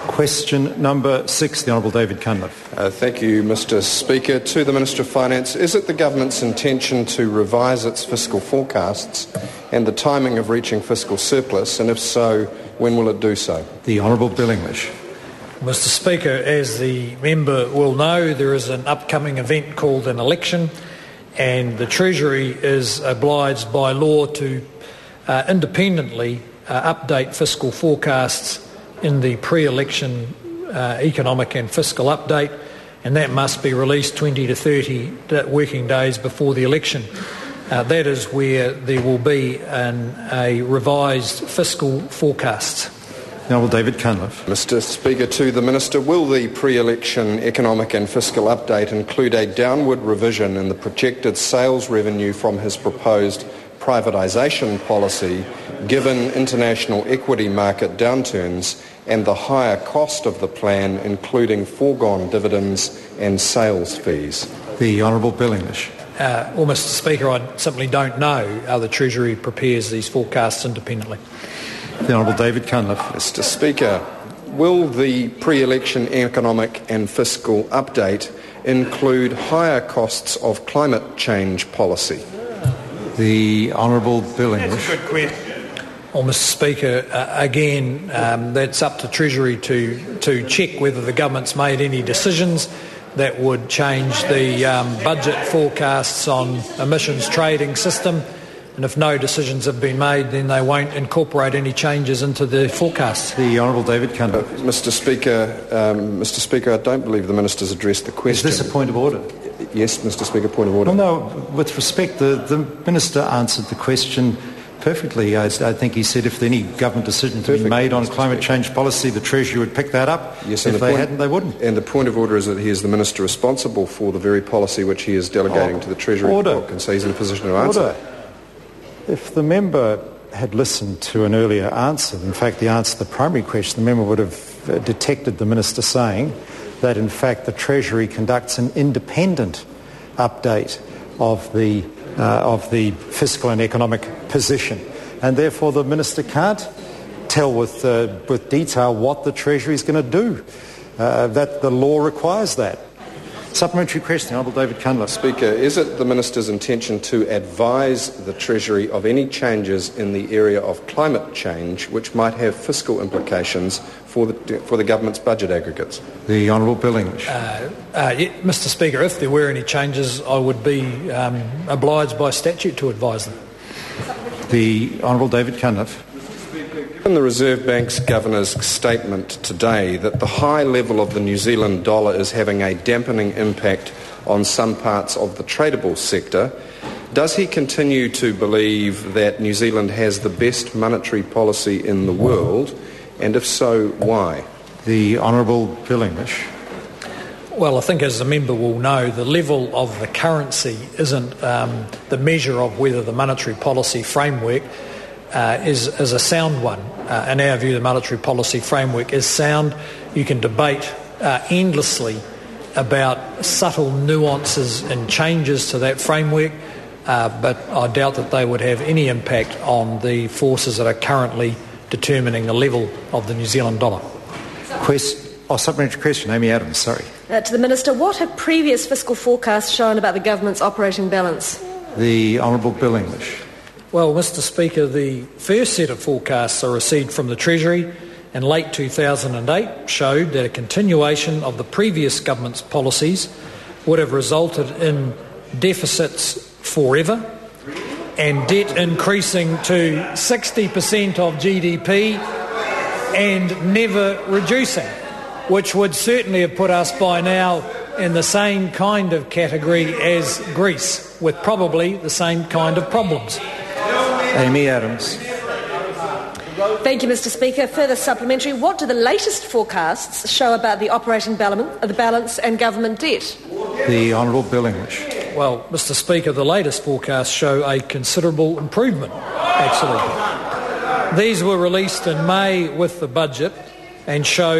Question number 6, the Honourable David Cunliffe. Thank you, Mr Speaker. To the Minister of Finance, is it the Government's intention to revise its fiscal forecasts and the timing of reaching fiscal surplus, and if so, when will it do so? The Honourable Bill English. Mr Speaker, as the member will know, there is an upcoming event called an election, and the Treasury is obliged by law to independently update fiscal forecasts in the pre-election economic and fiscal update, and that must be released 20 to 30 working days before the election. That is where there will be a revised fiscal forecast. Honourable David Cunliffe. Mr Speaker, to the Minister, will the pre-election economic and fiscal update include a downward revision in the projected sales revenue from his proposed privatisation policy, given international equity market downturns and the higher cost of the plan, including foregone dividends and sales fees? The Honourable Bill English. Well, Mr Speaker, I simply don't know how the Treasury prepares these forecasts independently. The Honourable David Cunliffe. Mr Speaker, will the pre-election economic and fiscal update include higher costs of climate change policy? The Honourable Bill English. That's a good question. Well, Mr Speaker, again, that's up to Treasury to check whether the government's made any decisions that would change the budget forecasts on emissions trading system. And if no decisions have been made, then they won't incorporate any changes into the forecasts. The Honourable David Cunliffe. Mr Speaker, I don't believe the Minister's addressed the question. Is this a point of order? Yes, Mr Speaker, point of order. Well, no, with respect, the Minister answered the question perfectly. I think he said if any government decision to be made on climate change policy, the Treasury would pick that up. Yes, if they hadn't, they wouldn't. And the point of order is that he is the Minister responsible for the very policy which he is delegating to the Treasury. Order. And so he's in a position to answer. Order. If the member had listened to an earlier answer, in fact the answer to the primary question, the member would have detected the Minister saying that in fact the Treasury conducts an independent update of the fiscal and economic position, and therefore the Minister can't tell with detail what the Treasury is going to do. That the law requires that. Supplementary question, Honourable David Cunliffe. Speaker, is it the Minister's intention to advise the Treasury of any changes in the area of climate change which might have fiscal implications for the government's budget aggregates? The Honourable Bill English. Mr Speaker, if there were any changes, I would be obliged by statute to advise them. The Honourable David Cunliffe. Given the Reserve Bank's Governor's statement today that the high level of the New Zealand dollar is having a dampening impact on some parts of the tradable sector, does he continue to believe that New Zealand has the best monetary policy in the world, and if so, why? The Honourable Bill English. Well, I think as the member will know, the level of the currency isn't the measure of whether the monetary policy framework is a sound one. In our view, the monetary policy framework is sound. You can debate endlessly about subtle nuances and changes to that framework, but I doubt that they would have any impact on the forces that are currently determining the level of the New Zealand dollar. Supplementary question, Amy Adams, sorry. To the Minister, what have previous fiscal forecasts shown about the government's operating balance? The Honourable Bill English. Well, Mr Speaker, the first set of forecasts I received from the Treasury in late 2008 showed that a continuation of the previous government's policies would have resulted in deficits forever and debt increasing to 60% of GDP and never reducing, which would certainly have put us by now in the same kind of category as Greece, with probably the same kind of problems. Amy Adams. Thank you, Mr Speaker. Further supplementary, what do the latest forecasts show about the operating balance and government debt? The Honourable Bill English. Well, Mr Speaker, the latest forecasts show a considerable improvement, actually. These were released in May with the budget and show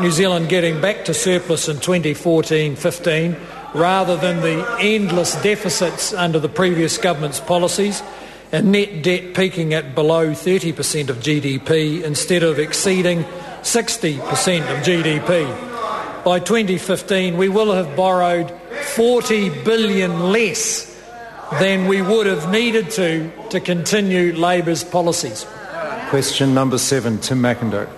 New Zealand getting back to surplus in 2014-15 rather than the endless deficits under the previous government's policies, and net debt peaking at below 30% of GDP instead of exceeding 60% of GDP. By 2015, we will have borrowed $40 billion less than we would have needed to continue Labor's policies. Question number 7, Tim McIndoe.